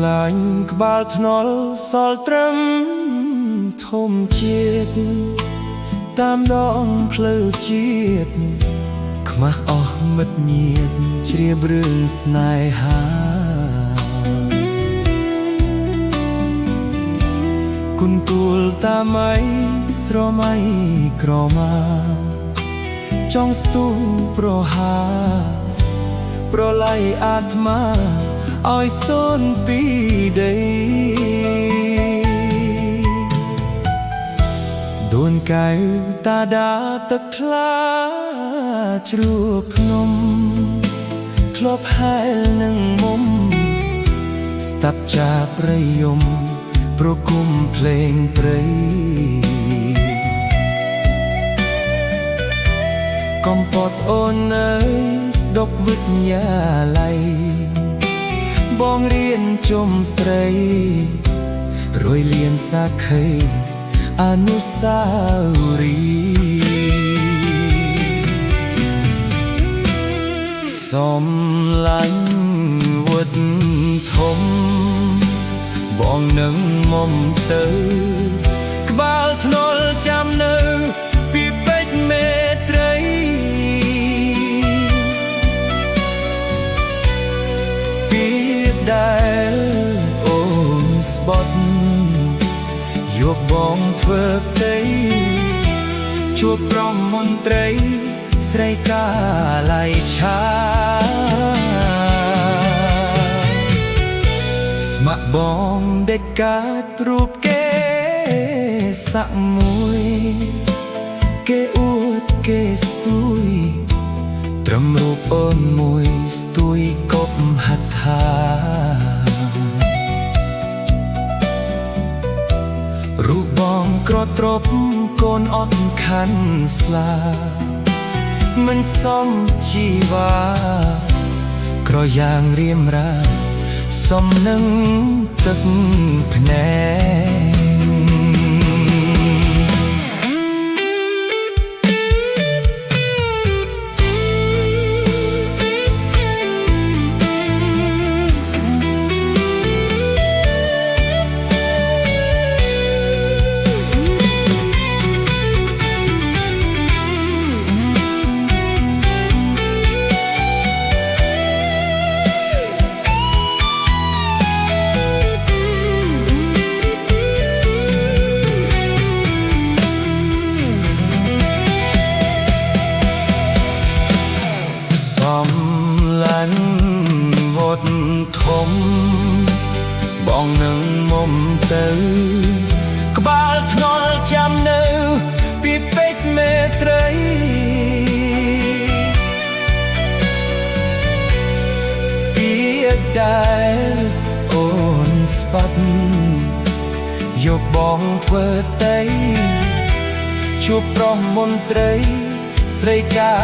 លាញ់ក្បាលថ្នល់សល់ត្រឹមធំជាតិតាមដងផ្លូវជាតិខ្មាស់អស់មិត្តញាតិជ្រាបរឿងស្នេហាគុណទួលតាមៃស្រមៃក្រមាចង់ស្ទុះប្រហាប្រឡ័យអាត្មាឲ្យសូនពីដីដូនកៅតាដាទឹកថ្លាជ្រួភ្នំធ្លាប់ហែលនឹងមុំស្ដាប់ចាប្រយមប្រគំភ្លេងព្រៃកំពតអូនអើយស្ដុកវិទ្យាល័យបងរៀនជុំស្រីរយលៀនសាខីអនុស្សាវរីយ៍សំឡាញ់វុតធំបងនឹងមុំទៅក្បាលថ្នល់ចាំនៅពីពេជ្រមេត្រីពីដែលអូនស្បត់យកបងធ្វើផ្ទៃជួបប្រមមន្ត្រីស្រីកាឡៃឆាស្ម័គ្របងដេកកាតរូបគេសាក់មួយគេអួតគេស្ទួយត្រឹមរូបអូនមួយស្ទួយកប់ហត្ថារូបបងក្រត្រប់កូនអត់ខាន់ស្លាមិនសមជីវ៉ាក្រយ៉ាងរៀមរាសំនឹងទឹកភ្នែកធំបងនឹងមុំទៅក្បាលថ្នល់ចាំនៅពីពេជ្រមេត្រីពីដែលអូនស្បាត់យកបងធ្វើតៃជួបប្រមន្ត្រីស្រីកា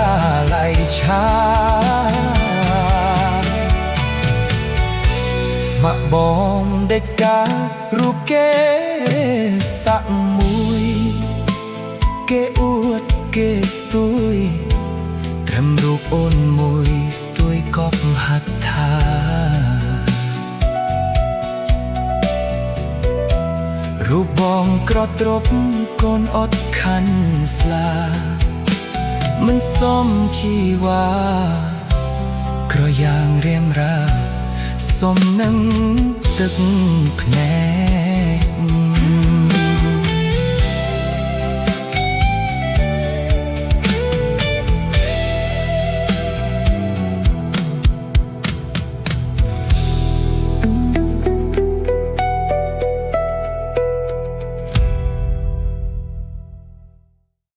ឡៃឆាមកបងដេកការូបគេសាក់មួយគេអួតគេស្ទួយត្រឹមរូបអូនមួយស្ទួយកប់ហត្ថារូបបងក្រត្រប់កូនអត់ខាន់ស្លាមិនសមជីវ៉ាក្រយ៉ាងរៀមរាសំនឹងទឹកភ្នែក